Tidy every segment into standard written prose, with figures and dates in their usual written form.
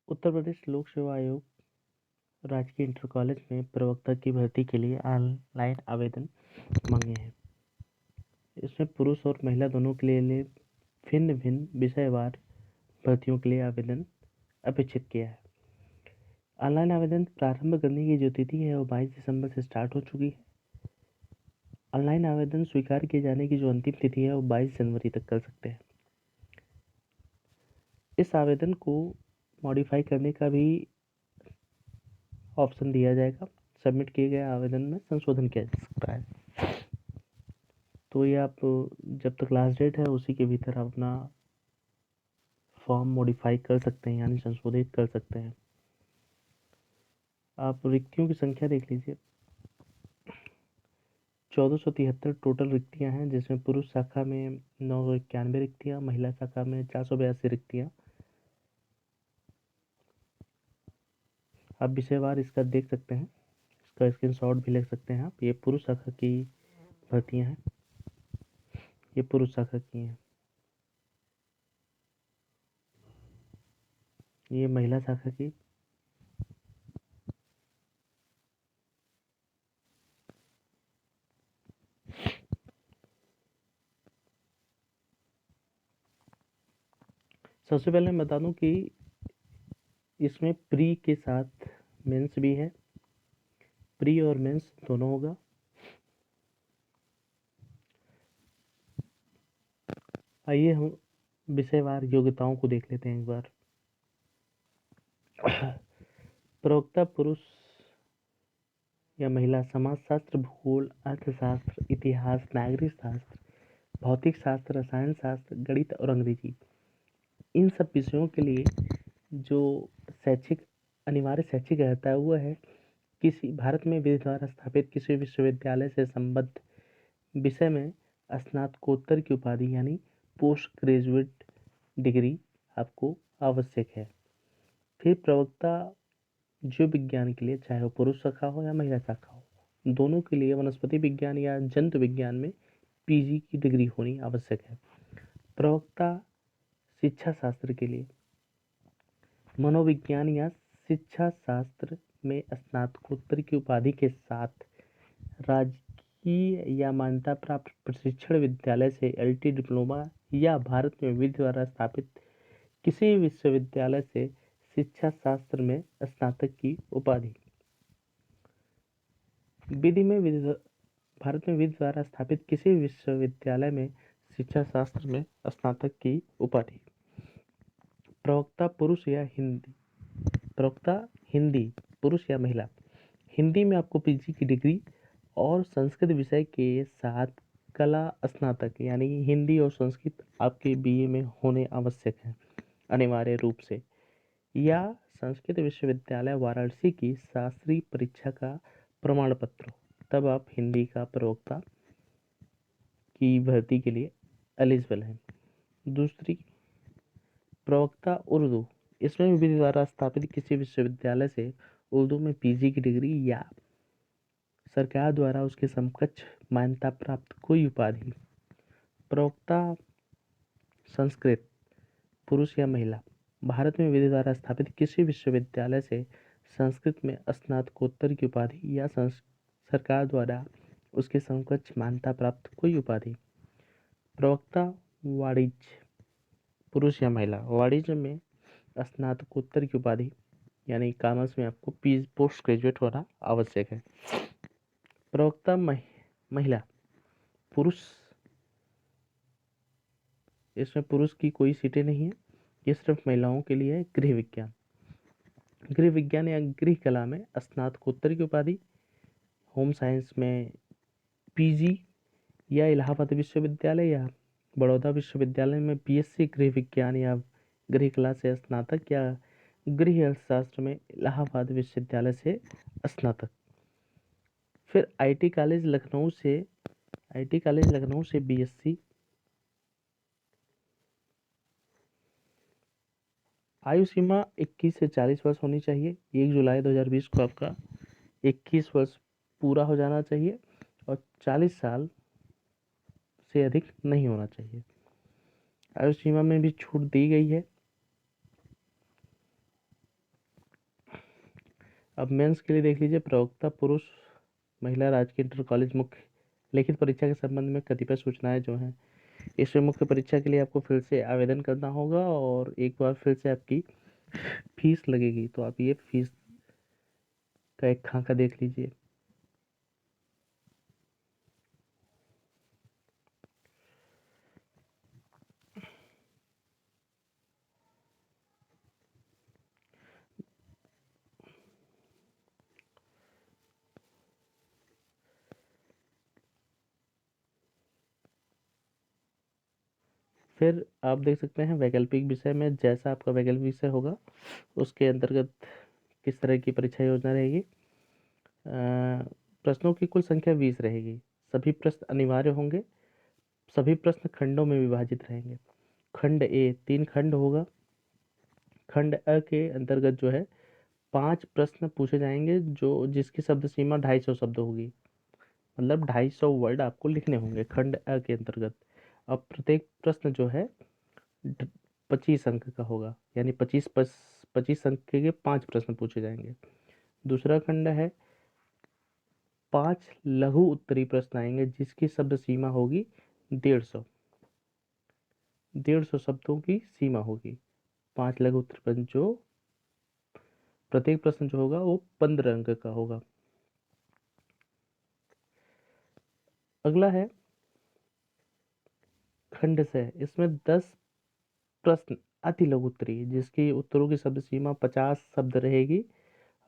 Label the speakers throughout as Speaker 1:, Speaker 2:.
Speaker 1: उत्तर प्रदेश लोक सेवा आयोग राजकीय इंटर कॉलेज में प्रवक्ता की भर्ती के लिए ऑनलाइन आवेदन मांगे हैं। इसमें पुरुष और महिला दोनों के लिए भिन्न भिन्न विषयवार भर्तियों के लिए आवेदन अपेक्षित किया है। ऑनलाइन आवेदन प्रारंभ करने की जो तिथि है वो 22 दिसंबर से स्टार्ट हो चुकी है। ऑनलाइन आवेदन स्वीकार किए जाने की जो अंतिम तिथि है वो 22 जनवरी तक कर सकते हैं। इस आवेदन को मॉडिफाई करने का भी ऑप्शन दिया जाएगा। सबमिट किए गए आवेदन में संशोधन किया जा सकता है। तो ये आप जब तक लास्ट डेट है उसी के भीतर आप अपना फॉर्म मॉडिफाई कर सकते हैं, यानी संशोधित कर सकते हैं। आप रिक्तियों की संख्या देख लीजिए। 1473 टोटल रिक्तियां हैं, जिसमें पुरुष शाखा में 991 रिक्तियां, महिला शाखा में 482 रिक्तियां। आप विषयवार इसका देख सकते हैं, इसका स्क्रीनशॉट भी ले सकते हैं आप। ये पुरुष शाखा की भर्तियां हैं, ये पुरुष शाखा की हैं। ये महिला शाखा की। सबसे पहले मैं बता दूं कि इसमें प्री के साथ मेंस भी है। प्री और मेंस दोनों होगा। आइए हम विषयवार योग्यताओं को देख लेते हैं एक बार। प्रवक्ता पुरुष या महिला समाजशास्त्र, भूगोल, अर्थशास्त्र, इतिहास, नागरिक शास्त्र, भौतिक शास्त्र, रसायन शास्त्र, गणित और अंग्रेजी, इन सब विषयों के लिए जो शैक्षिक अनिवार्य शैक्षिक रहता है वो है किसी भारत में विधि द्वारा स्थापित किसी विश्वविद्यालय से संबद्ध विषय में स्नातकोत्तर की उपाधि यानी पोस्ट ग्रेजुएट डिग्री आपको आवश्यक है। फिर प्रवक्ता जीव विज्ञान के लिए, चाहे वो पुरुष शाखा हो या महिला शाखा हो, दोनों के लिए वनस्पति विज्ञान या जंतु विज्ञान में पीजी की डिग्री होनी आवश्यक है। प्रवक्ता शिक्षा शास्त्र के लिए मनोविज्ञान या शिक्षा शास्त्र में स्नातकोत्तर की उपाधि के साथ राजकीय या मान्यता प्राप्त प्रशिक्षण विद्यालय से एलटी डिप्लोमा या भारत में विधि द्वारा स्थापित किसी विश्वविद्यालय से शिक्षा शास्त्र में स्नातक की उपाधि। भारत में विधि द्वारा स्थापित किसी विश्वविद्यालय में शिक्षा शास्त्र में स्नातक की उपाधि। प्रवक्ता पुरुष या हिंदी, प्रवक्ता हिंदी पुरुष या महिला, हिंदी में आपको पीजी की डिग्री और संस्कृत विषय के साथ कला स्नातक यानी हिंदी और संस्कृत आपके बीए में होने आवश्यक है अनिवार्य रूप से, या संस्कृत विश्वविद्यालय वाराणसी की शास्त्रीय परीक्षा का प्रमाण पत्र, तब आप हिंदी का प्रवक्ता की भर्ती के लिए एलिजिबल हैं। दूसरी, प्रवक्ता उर्दू, इसमें भी विधि द्वारा स्थापित किसी विश्वविद्यालय से उर्दू में पीजी की डिग्री या सरकार द्वारा उसके समकक्ष मान्यता प्राप्त कोई उपाधि। प्रवक्ता संस्कृत पुरुष या महिला, भारत में विधि द्वारा स्थापित किसी विश्वविद्यालय से संस्कृत में स्नातकोत्तर की उपाधि या सरकार द्वारा उसके समकक्ष मान्यता प्राप्त कोई उपाधि। प्रवक्ता वाणिज्य पुरुष या महिला, वाणिज्य में स्नातकोत्तर की उपाधि यानी कॉमर्स में आपको पोस्ट ग्रेजुएट होना आवश्यक है। प्रवक्ता महिला पुरुष, इसमें पुरुष की कोई सीटें नहीं है, ये सिर्फ महिलाओं के लिए है। गृह विज्ञान, गृह विज्ञान या गृह कला में स्नातकोत्तर की उपाधि, होम साइंस में पीजी या इलाहाबाद विश्वविद्यालय या बड़ौदा विश्वविद्यालय में बीएससी गृह विज्ञान या गृह कला से स्नातक, या गृह अर्थशास्त्र में इलाहाबाद विश्वविद्यालय से स्नातक। फिर आईटी कॉलेज लखनऊ से बीएससी। आयु सीमा 21 से 40 वर्ष होनी चाहिए। 1 जुलाई 2020 को आपका 21 वर्ष पूरा हो जाना चाहिए और 40 साल से अधिक नहीं होना चाहिए। आयु सीमा में भी छूट दी गई है। अब मेंस के लिए देख लीजिए, प्रवक्ता पुरुष महिला राजकीय इंटर कॉलेज मुख्य लिखित परीक्षा के संबंध में कतिपय सूचनाएं जो हैं। इसमें मुख्य परीक्षा के लिए आपको फिर से आवेदन करना होगा और एक बार फिर से आपकी फीस लगेगी। तो आप ये फीस का एक खाका देख लीजिए। फिर आप देख सकते हैं वैकल्पिक विषय में, जैसा आपका वैकल्पिक विषय होगा उसके अंतर्गत किस तरह की परीक्षा योजना रहेगी। प्रश्नों की कुल संख्या 20 रहेगी। सभी प्रश्न अनिवार्य होंगे। सभी प्रश्न खंडों में विभाजित रहेंगे। खंड ए 3 खंड होगा। खंड अ के अंतर्गत जो है 5 प्रश्न पूछे जाएंगे, जो जिसकी शब्द सीमा 250 शब्द होगी। मतलब 250 वर्ड आपको लिखने होंगे खंड अ के अंतर्गत। अब प्रत्येक प्रश्न जो है 25 अंक का होगा, यानी 25 अंक के 5 प्रश्न पूछे जाएंगे। दूसरा खंड है 5 लघु उत्तरी प्रश्न आएंगे, जिसकी शब्द सीमा होगी 150 शब्दों की सीमा होगी। 5 लघु उत्तरी प्रश्न, जो प्रत्येक प्रश्न जो होगा वो 15 अंक का होगा। अगला है खंड से, इसमें 10 प्रश्न अति लघु उत्तरी, जिसकी उत्तरों की शब्द सीमा 50 शब्द रहेगी।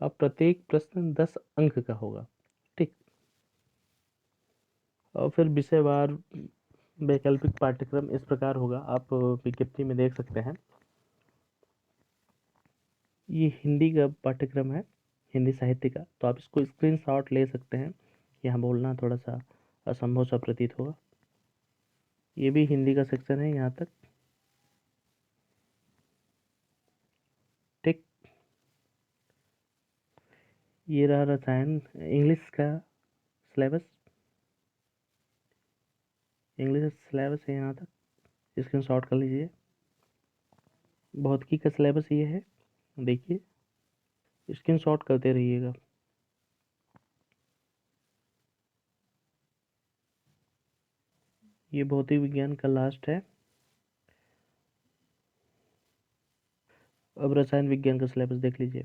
Speaker 1: अब प्रत्येक प्रश्न 10 अंक का होगा। ठीक। और फिर विषयवार वैकल्पिक पाठ्यक्रम इस प्रकार होगा, आप विज्ञप्ति में देख सकते हैं। ये हिंदी का पाठ्यक्रम है, हिंदी साहित्य का, तो आप इसको स्क्रीनशॉट ले सकते हैं। यहाँ बोलना थोड़ा सा असंभव सा प्रतीत होगा। ये भी हिंदी का सेक्शन है यहाँ तक। ठीक। ये रहा रसायन इंग्लिश का सिलेबस। इंग्लिश सिलेबस है यहाँ तक, स्क्रीनशॉट कर लीजिए। भौतिकी का सिलेबस ये है, देखिए, स्क्रीनशॉट करते रहिएगा। ये भौतिक विज्ञान का लास्ट है। अब रसायन विज्ञान का सिलेबस देख लीजिए।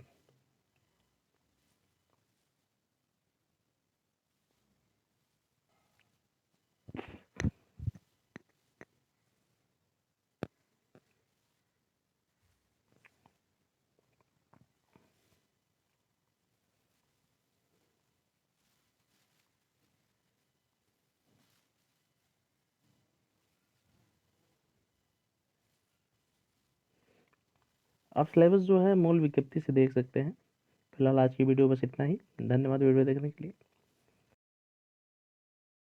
Speaker 1: आप सिलेबस जो है मूल विज्ञप्ति से देख सकते हैं। फिलहाल आज की वीडियो बस इतना ही। धन्यवाद वीडियो देखने के लिए।